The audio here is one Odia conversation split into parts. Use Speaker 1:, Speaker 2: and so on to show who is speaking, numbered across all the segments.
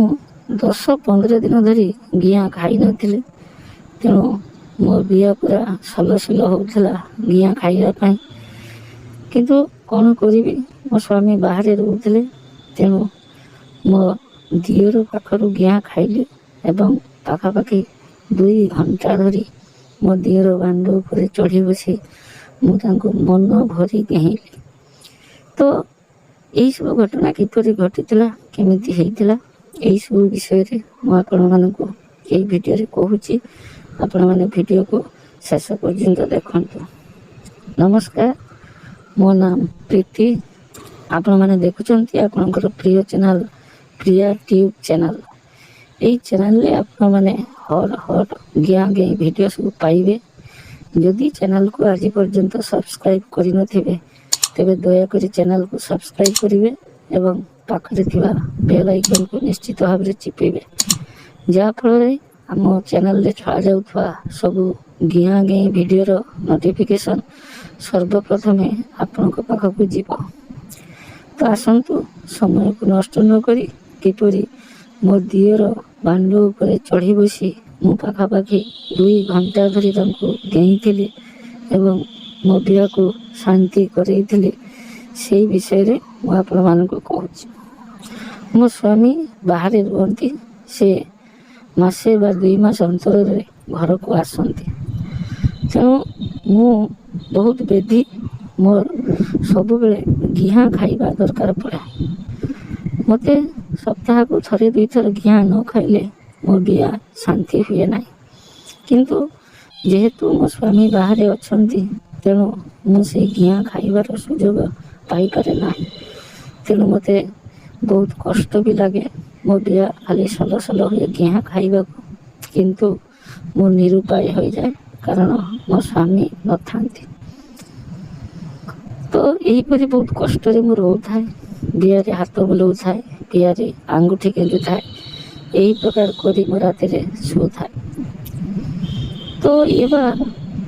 Speaker 1: ମୁଁ 10-15 ଦିନ ଧରି ଗିଆଁ ଖାଇନଥିଲି। ତେଣୁ ମୋ ବିଆ ପୁରା ସଲସଲ ହେଉଥିଲା ଗିଆଁ ଖାଇବା ପାଇଁ। କିନ୍ତୁ କ'ଣ କରିବି, ମୋ ସ୍ୱାମୀ ବାହାରେ ରହୁଥିଲେ। ତେଣୁ ମୋ ଦିଅର ପାଖରୁ ଗିଆଁ ଖାଇଲି ଏବଂ ପାଖାପାଖି 2 ଘଣ୍ଟା ଧରି ମୋ ଦିଅର ବାଣ୍ଡ ଉପରେ ଚଢ଼ି ବସି ମୁଁ ତାଙ୍କୁ ମନ ଭରି ଘେଇଁଲି। ତ ଏହିସବୁ ଘଟଣା କିପରି ଘଟିଥିଲା, କେମିତି ହେଇଥିଲା, ଏହିସବୁ ବିଷୟରେ ମୁଁ ଆପଣମାନଙ୍କୁ ଏଇ ଭିଡ଼ିଓରେ କହୁଛି। ଆପଣମାନେ ଭିଡ଼ିଓକୁ ଶେଷ ପର୍ଯ୍ୟନ୍ତ ଦେଖନ୍ତୁ। ନମସ୍କାର, ମୋ ନାମ ପ୍ରୀତି। ଆପଣମାନେ ଦେଖୁଛନ୍ତି ଆପଣଙ୍କର ପ୍ରିୟ ଚ୍ୟାନେଲ୍ ପ୍ରିୟା ଟ୍ୟୁବ୍ ଚ୍ୟାନେଲ୍। ଏହି ଚ୍ୟାନେଲରେ ଆପଣମାନେ ହଟ୍ ଗିଆଁ ଗେଇଁ ଭିଡ଼ିଓ ସବୁ ପାଇବେ। ଯଦି ଚ୍ୟାନେଲକୁ ଆଜି ପର୍ଯ୍ୟନ୍ତ ସବସ୍କ୍ରାଇବ୍ କରିନଥିବେ, ତେବେ ଦୟାକରି ଚ୍ୟାନେଲକୁ ସବସ୍କ୍ରାଇବ୍ କରିବେ ଏବଂ ପାଖରେ ଥିବା ବେଲ୍ ଆଇକନ୍କୁ ନିଶ୍ଚିତ ଭାବରେ ଚିପିବେ, ଯାହାଫଳରେ ଆମ ଚ୍ୟାନେଲରେ ଛଡ଼ାଯାଉଥିବା ସବୁ ଗିଆଁ ଗେଇଁ ଭିଡ଼ିଓର ନୋଟିଫିକେସନ୍ ସର୍ବପ୍ରଥମେ ଆପଣଙ୍କ ପାଖକୁ ଯିବ। ତ ଆସନ୍ତୁ, ସମୟକୁ ନଷ୍ଟ ନ କରି କିପରି ମୋ ଦିଅର ବାଣ୍ଡ ଉପରେ ଚଢ଼ି ବସି ମୁଁ ପାଖାପାଖି 2 ଘଣ୍ଟା ଧରି ତାଙ୍କୁ ଡେଇଁଥିଲି ଏବଂ ମୋ ବିଆକୁ ଶାନ୍ତି କରେଇଥିଲି, ସେହି ବିଷୟରେ ମୁଁ ଆପଣମାନଙ୍କୁ କହୁଛି। ମୋ ସ୍ୱାମୀ ବାହାରେ ରୁହନ୍ତି। ସେ ମାସେ ବା 2 ମାସ ଅନ୍ତରରେ ଘରକୁ ଆସନ୍ତି। ତେଣୁ ମୁଁ ବହୁତ ବେଧି, ମୋର ସବୁବେଳେ ଗିଆଁ ଖାଇବା ଦରକାର ପଡ଼େ। ମୋତେ ସପ୍ତାହକୁ 1-2 ଥର ଗିଆଁ ନ ଖାଇଲେ ମୋ ବିଆ ଶାନ୍ତି ହୁଏ ନାହିଁ। କିନ୍ତୁ ଯେହେତୁ ମୋ ସ୍ୱାମୀ ବାହାରେ ଅଛନ୍ତି, ତେଣୁ ମୁଁ ସେଇ ଗିଆଁ ଖାଇବାର ସୁଯୋଗ ପାଇପାରେ ନାହିଁ। ତେଣୁ ମୋତେ ବହୁତ କଷ୍ଟ ବି ଲାଗେ। ମୋ ବିଆ ଖାଲି ସଲସଲ ହୁଏ ଗିଆଁ ଖାଇବାକୁ, କିନ୍ତୁ ମୁଁ ନିରୁପାୟ ହୋଇଯାଏ, କାରଣ ମୋ ସ୍ୱାମୀ ନଥାନ୍ତି। ତ ଏହିପରି ବହୁତ କଷ୍ଟରେ ମୁଁ ରହୁଥାଏ। ବିଆରେ ହାତ ବୁଲାଉଥାଏ, ବିଆରେ ଆଙ୍ଗୁଠି ଗେଞ୍ଜୁଥାଏ, ଏହି ପ୍ରକାର କରି ମୁଁ ରାତିରେ ଶୋଉଥାଏ। ତ ଇଏ ବା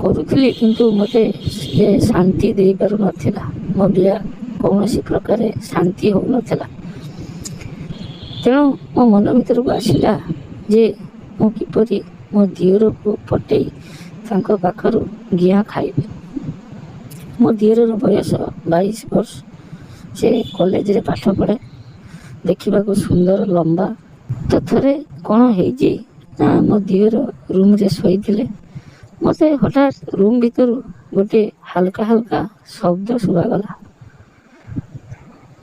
Speaker 1: କରୁଥିଲି, କିନ୍ତୁ ମୋତେ ସେ ଶାନ୍ତି ଦେଇପାରୁନଥିଲା। ମୋ ବିଆ କୌଣସି ପ୍ରକାରେ ଶାନ୍ତି ହେଉନଥିଲା। ତେଣୁ ମୋ ମନ ଭିତରକୁ ଆସିଲା ଯେ ମୁଁ କିପରି ମୋ ଦିଅରକୁ ପଟେଇ ତାଙ୍କ ପାଖରୁ ଗିଆଁ ଖାଇବି। ମୋ ଦିଅରର ବୟସ 22 ବର୍ଷ। ସେ କଲେଜରେ ପାଠ ପଢ଼େ, ଦେଖିବାକୁ ସୁନ୍ଦର, ଲମ୍ବା। ତ ଥରେ କ'ଣ ହେଇଛି ନା, ମୋ ଦିଅର ରୁମ୍ରେ ଶୋଇଥିଲେ। ମୋତେ ହଠାତ୍ ରୁମ୍ ଭିତରୁ ଗୋଟିଏ ହାଲକା ହାଲକା ଶବ୍ଦ ଶୁଭାଗଲା।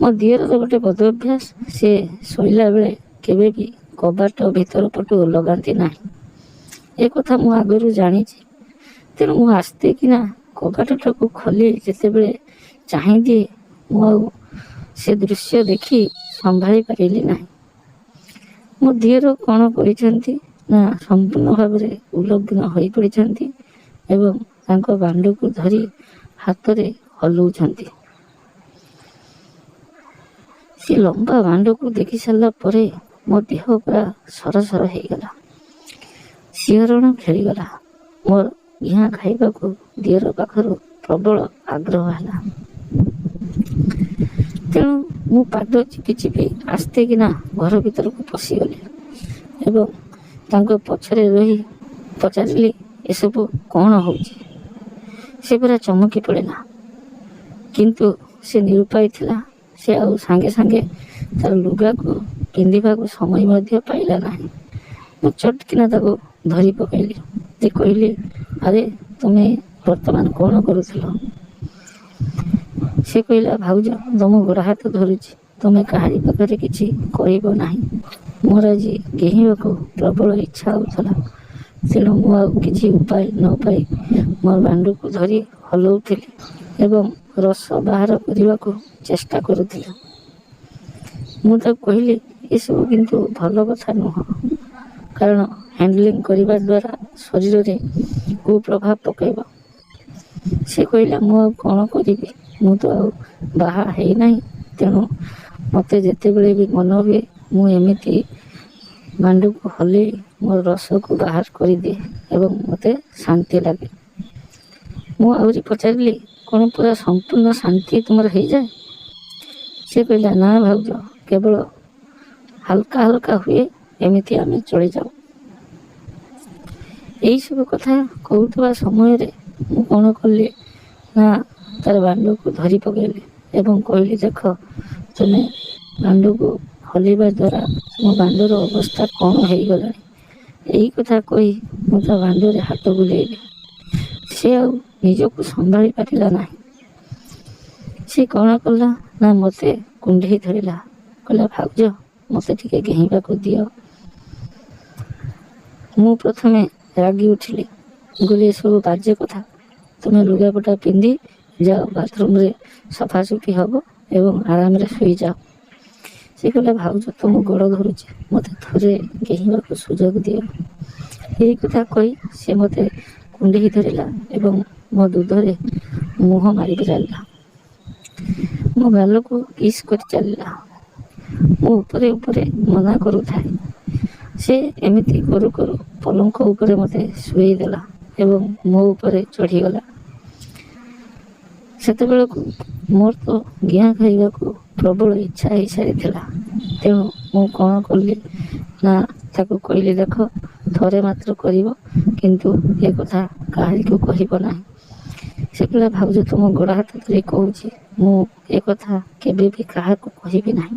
Speaker 1: ମୋ ଦିଅରର ଗୋଟେ ବଦ ଅଭ୍ୟାସ, ସେ ଶୋଇଲା ବେଳେ କେବେ ବି କବାଟ ଭିତର ପଟୁ ଲଗାନ୍ତି ନାହିଁ। ଏ କଥା ମୁଁ ଆଗରୁ ଜାଣିଛି। ତେଣୁ ମୁଁ ଆସ୍ତେ କିନା କବାଟଟାକୁ ଖୋଲି ଯେତେବେଳେ ଚାହିଁଦିଏ, ମୁଁ ଆଉ ସେ ଦୃଶ୍ୟ ଦେଖି ସମ୍ଭାଳି ପାରିଲି ନାହିଁ। ମୋ ଦିଅର କ'ଣ କରିଛନ୍ତି ନା, ସମ୍ପୂର୍ଣ୍ଣ ଭାବରେ ଉଲଗ୍ନ ହୋଇପଡ଼ିଛନ୍ତି ଏବଂ ତାଙ୍କ ବାଣ୍ଡକୁ ଧରି ହାତରେ ହଲାଉଛନ୍ତି। ସେ ଲମ୍ବା ବାଣ୍ଡକୁ ଦେଖି ସାରିଲା ପରେ ମୋ ଦେହ ପୁରା ସରସର ହେଇଗଲା, ଶିହରଣ ଖେଳିଗଲା। ମୋର ଗିଆଁ ଖାଇବାକୁ ଦିଅର ପାଖରୁ ପ୍ରବଳ ଆଗ୍ରହ ହେଲା। ତେଣୁ ମୁଁ ପାଦ ଚିପି ଚିପି ଆସ୍ତେ କିନା ଘର ଭିତରକୁ ପଶିଗଲି ଏବଂ ତାଙ୍କ ପଛରେ ରହି ପଚାରିଲି, ଏସବୁ କ'ଣ ହେଉଛି? ସେ ପୁରା ଚମକି ପଡ଼ିଲା, କିନ୍ତୁ ସେ ନିରୁପାୟ ଥିଲା। ସେ ଆଉ ସାଙ୍ଗେ ସାଙ୍ଗେ ତାର ଲୁଗାକୁ ପିନ୍ଧିବାକୁ ସମୟ ମଧ୍ୟ ପାଇଲା ନାହିଁ। ମୁଁ ଚଟକିନା ତାକୁ ଧରି ପକାଇଲି ଯେ କହିଲି, ଆରେ ତୁମେ ବର୍ତ୍ତମାନ କ'ଣ କରୁଥିଲ? ସେ କହିଲା, ଭାଉଜ, ତୁମ ଗୋଡ଼ ହାତ ଧରୁଛି, ତୁମେ କାହାରି ପାଖରେ କିଛି କହିବ ନାହିଁ। ମୋର ଆଜି ଘେହିବାକୁ ପ୍ରବଳ ଇଚ୍ଛା ହେଉଥିଲା। ତେଣୁ ମୁଁ ଆଉ କିଛି ଉପାୟ ନ ପାଇ ମୋ ବାଣ୍ଡକୁ ଧରି ହଲାଉଥିଲି ଏବଂ ରସ ବାହାର କରିବାକୁ ଚେଷ୍ଟା କରୁଥିଲି। ମୁଁ ତାକୁ କହିଲି, ଏସବୁ କିନ୍ତୁ ଭଲ କଥା ନୁହଁ, କାରଣ ହ୍ୟାଣ୍ଡଲିଂ କରିବା ଦ୍ୱାରା ଶରୀରରେ କୁପ୍ରଭାବ ପକାଇବ। ସେ କହିଲା, ମୁଁ ଆଉ କ'ଣ କରିବି? ମୁଁ ତ ଆଉ ବାହା ହେଇନାହିଁ। ତେଣୁ ମୋତେ ଯେତେବେଳେ ବି ମନ ହୁଏ, ମୁଁ ଏମିତି ବାଣ୍ଡକୁ ହଲେଇ ମୋ ରସକୁ ବାହାର କରିଦିଏ ଏବଂ ମୋତେ ଶାନ୍ତି ଲାଗେ। ମୁଁ ଆହୁରି ପଚାରିଲି, କ'ଣ ପୁରା ସମ୍ପୂର୍ଣ୍ଣ ଶାନ୍ତି ତୁମର ହେଇଯାଏ? ସେ କହିଲା, ନା ଭାଉଜ, କେବଳ ହାଲକା ହାଲକା ହୁଏ, ଏମିତି ଆମେ ଚଳିଯାଉ। ଏଇସବୁ କଥା କହୁଥିବା ସମୟରେ ମୁଁ କ'ଣ କଲି ନା ତାର ବାଣ୍ଡକୁ ଧରି ପକାଇଲି ଏବଂ କହିଲି, ଦେଖ ତୁମେ ବାଣ୍ଡକୁ ହଲିବା ଦ୍ୱାରା ମୋ ବାଣ୍ଡର ଅବସ୍ଥା କ'ଣ ହେଇଗଲାଣି। ଏଇ କଥା କହି ମୁଁ ତା ବାଣ୍ଡରେ ହାତ ବୁଲେଇଲି। ସେ ଆଉ ନିଜକୁ ସମ୍ଭାଳି ପାରିଲା ନାହିଁ। ସେ କ'ଣ କଲା ନା ମୋତେ କୁଣ୍ଢେଇ ଧରିଲା, କହିଲା, ଭାଉଜ ମୋତେ ଟିକେ ଘେଇବାକୁ ଦିଅ। ମୁଁ ପ୍ରଥମେ ରାଗି ଉଠିଲି। କହିଲି, ଏସବୁ ବାଜେ କଥା, ତୁମେ ଲୁଗାପଟା ପିନ୍ଧି ଯାଅ, ବାଥରୁମ୍ରେ ସଫାସୁଫି ହେବ ଏବଂ ଆରାମରେ ଶୋଇଯାଅ। ସେ କହିଲା, ଭାଉଜ ତୁମ ଗୋଡ଼ ଧରୁଛି, ମୋତେ ଥରେ ଘେଇବାକୁ ସୁଯୋଗ ଦିଅ। ଏଇ କଥା କହି ସେ ମୋତେ କୁଣ୍ଢେଇ ଧରିଲା ଏବଂ ମୋ ଦୁଧରେ ମୁହଁ ମାରିକି ଚାଲିଲା। ମୋ ଗାଲକୁ କିସ୍ କରି ଚାଲିଲା। ମୁଁ ଉପରେ ଉପରେ ମନା କରୁଥାଏ। ସେ ଏମିତି କରୁ କରୁ ପଲଙ୍କ ଉପରେ ମୋତେ ଶୁଆଇ ଦେଲା ଏବଂ ମୋ ଉପରେ ଚଢ଼ିଗଲା। ସେତେବେଳକୁ ମୋର ତ ଗିଆଁ ଖାଇବାକୁ ପ୍ରବଳ ଇଚ୍ଛା ହେଇସାରିଥିଲା। ତେଣୁ ମୁଁ କ'ଣ କଲି ନା ତାକୁ କହିଲି, ଦେଖ ଥରେ ମାତ୍ର କରିବ, କିନ୍ତୁ ଏ କଥା କାହାରିକୁ କହିବ ନାହିଁ। ସେ କହିଲା, ଭାଉଜ ତୁମ ଗୋଡ଼ ହାତ ଧରି କହୁଛି, ମୁଁ ଏ କଥା କେବେ ବି କାହାକୁ କହିବି ନାହିଁ।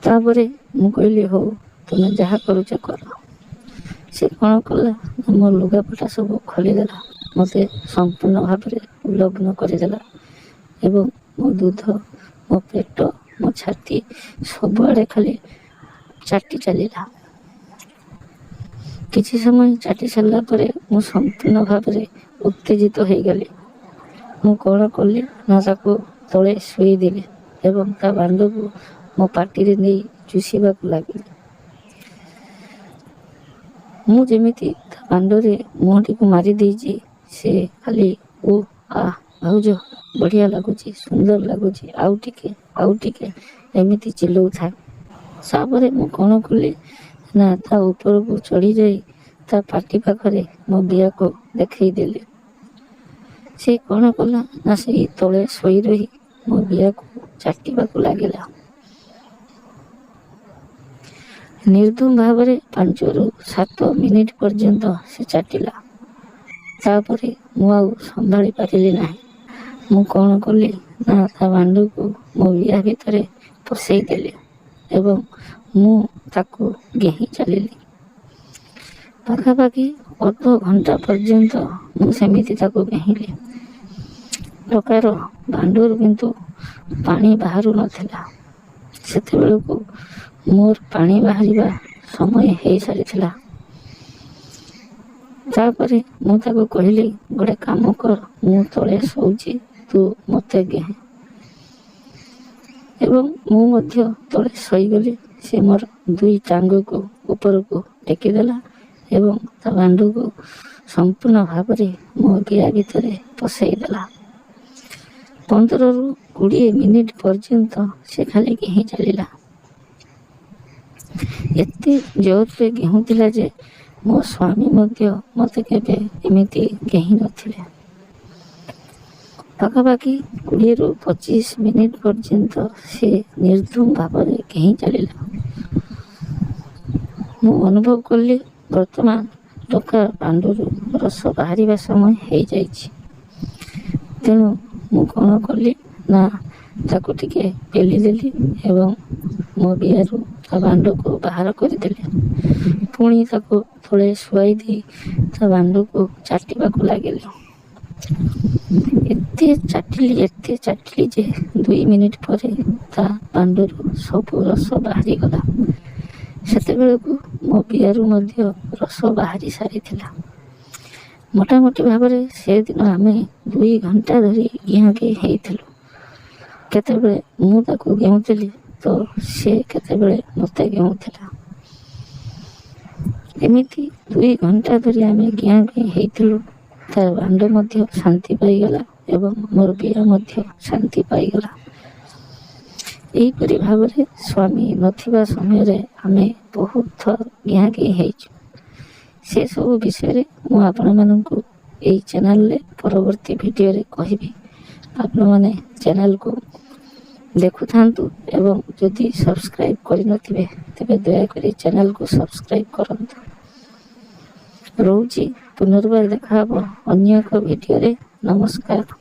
Speaker 1: ତାପରେ ମୁଁ କହିଲି, ହଉ ତୁମେ ଯାହା କରୁଛ କର। ସେ କ'ଣ କଲା ନା ମୋ ଲୁଗାପଟା ସବୁ ଖୋଲିଦେଲା, ମୋତେ ସମ୍ପୂର୍ଣ୍ଣ ଭାବରେ ଉଲଗ୍ନ କରିଦେଲା ଏବଂ ମୋ ଦୁଧ, ମୋ ପେଟ, ମୋ ଛାତି ସବୁଆଡ଼େ ଖାଲି ଚାଟି ଚାଲିଲା। କିଛି ସମୟ ଚାଟି ସାରିଲା ପରେ ମୁଁ ସମ୍ପୂର୍ଣ୍ଣ ଭାବରେ ଉତ୍ତେଜିତ ହୋଇଗଲି। ମୁଁ କ'ଣ କଲି ନା ତାକୁ ତଳେ ଶୋଇଦେଲି ଏବଂ ତା ବାଣ୍ଡକୁ ମୋ ପାଟିରେ ନେଇ ଚୁଷିବାକୁ ଲାଗିଲି। ମୁଁ ଯେମିତି ତା ବାଣ୍ଡରେ ମୁହଁଟିକୁ ମାରି ଦେଇଛି, ସେ ଖାଲି ଓ ଆଃ ଭାଉଜ ବଢ଼ିଆ ଲାଗୁଛି, ସୁନ୍ଦର ଲାଗୁଛି, ଆଉ ଟିକେ ଏମିତି ଚିଲଉଥାଏ। ତାପରେ ମୁଁ କ'ଣ କଲି ନା ତା ଉପରକୁ ଚଢ଼ିଯାଇ ତା ପାଟି ପାଖରେ ମୋ ବିଆକୁ ଦେଖେଇଦେଲି। ସେ କ'ଣ କଲା ନା ସେଇ ତଳେ ଶୋଇ ରହି ମୋ ବିଆକୁ ଚାଟିବାକୁ ଲାଗିଲା। ନିର୍ଦ୍ଧୁମ ଭାବରେ 5ରୁ 7 ମିନିଟ୍ ପର୍ଯ୍ୟନ୍ତ ସେ ଚାଟିଲା। ତାପରେ ମୁଁ ଆଉ ସମ୍ଭାଳି ପାରିଲି ନାହିଁ। ମୁଁ କ'ଣ କଲି ନା ତା ବାଣ୍ଡକୁ ମୋ ବିଆ ଭିତରେ ପଶେଇ ଦେଲି ଏବଂ ମୁଁ ତାକୁ ଘେହିଁ ଚାଲିଲି। ପାଖାପାଖି ଅଧଘଣ୍ଟା ପର୍ଯ୍ୟନ୍ତ ମୁଁ ସେମିତି ତାକୁ ଘେହିଲି। ପ୍ରକାର ବାଣ୍ଡରୁ କିନ୍ତୁ ପାଣି ବାହାରୁ ନଥିଲା। ସେତେବେଳକୁ ମୋର ପାଣି ବାହାରିବା ସମୟ ହେଇସାରିଥିଲା। ତାପରେ ମୁଁ ତାକୁ କହିଲି, ଗୋଟେ କାମ କର, ମୁଁ ତଳେ ଶୋଉଛି, ତୁ ମୋତେ ଘେଁ। ଏବଂ ମୁଁ ମଧ୍ୟ ତଳେ ଶୋଇଗଲି। ସେ ମୋର 2 ଟାଙ୍ଗକୁ ଉପରକୁ ଟେକିଦେଲା ଏବଂ ତା ବାଣ୍ଡକୁ ସମ୍ପୂର୍ଣ୍ଣ ଭାବରେ ମୋ ବିଆ ଭିତରେ ପଶେଇ ଦେଲା। 15ରୁ 20 ମିନିଟ୍ ପର୍ଯ୍ୟନ୍ତ ସେ ଖାଲି ଘେହିଁ ଚାଲିଲା। ଏତେ ଜୋରରେ ଘେହୁଥିଲା ଯେ ମୋ ସ୍ୱାମୀ ମଧ୍ୟ ମୋତେ କେବେ ଏମିତି ଘେହିଁ ନଥିଲେ। ପାଖାପାଖି 20ରୁ 25 ମିନିଟ୍ ପର୍ଯ୍ୟନ୍ତ ସେ ନିର୍ଦ୍ଧୁମ ଭାବରେ ଘେହିଁ ଚାଲିଲା। ମୁଁ ଅନୁଭବ କଲି ବର୍ତ୍ତମାନ ଟୋକା ବାଣ୍ଡରୁ ରସ ବାହାରିବା ସମୟ ହେଇଯାଇଛି। ତେଣୁ ମୁଁ କ'ଣ କଲି ନା ତାକୁ ଟିକେ ପେଲିଦେଲି ଏବଂ ମୋ ବିଆରୁ ତା ବାଣ୍ଡକୁ ବାହାର କରିଦେଲି। ପୁଣି ତାକୁ ତଳେ ଶୁଆଇ ଦେଇ ତା ବାଣ୍ଡକୁ ଚାଟିବାକୁ ଲାଗିଲି। ଏତେ ଚାଟିଲି ଯେ 2 ମିନିଟ୍ ପରେ ତା ବାଣ୍ଡରୁ ସବୁ ରସ ବାହାରିଗଲା। ସେତେବେଳକୁ ମୋ ବିଆରୁ ମଧ୍ୟ ରସ ବାହାରି ସାରିଥିଲା। ମୋଟାମୋଟି ଭାବରେ ସେଦିନ ଆମେ 2 ଘଣ୍ଟା ଧରି ଘିଆଁଘି ହେଇଥିଲୁ। କେତେବେଳେ ମୁଁ ତାକୁ ଘେଉଁଥିଲି ତ ସେ କେତେବେଳେ ମୋତେ ଘେଉଁଥିଲା। ଏମିତି 2 ଘଣ୍ଟା ଧରି ଆମେ ଘିଆଁଘି ହେଇଥିଲୁ। ତା ବାଣ୍ଡ ମଧ୍ୟ ଶାନ୍ତି ପାଇଗଲା ଏବଂ ମୋର ବିଆ ମଧ୍ୟ ଶାନ୍ତି ପାଇଗଲା। ଏହିପରି ଭାବରେ ସ୍ୱାମୀ ନଥିବା ସମୟରେ ଆମେ ବହୁତ ଥର ଘିଆଁଘି ହେଇଛୁ। ସେସବୁ ବିଷୟରେ ମୁଁ ଆପଣମାନଙ୍କୁ ଏହି ଚ୍ୟାନେଲରେ ପରବର୍ତ୍ତୀ ଭିଡ଼ିଓରେ କହିବି। ଆପଣମାନେ ଚ୍ୟାନେଲକୁ ଦେଖୁଥାନ୍ତୁ ଏବଂ ଯଦି ସବସ୍କ୍ରାଇବ୍ କରିନଥିବେ ତେବେ ଦୟାକରି ଚ୍ୟାନେଲକୁ ସବସ୍କ୍ରାଇବ୍ କରନ୍ତୁ। ରହୁଛି, ପୁନର୍ବାର ଦେଖା ହେବ ଅନ୍ୟ ଏକ ଭିଡ଼ିଓରେ। ନମସ୍କାର।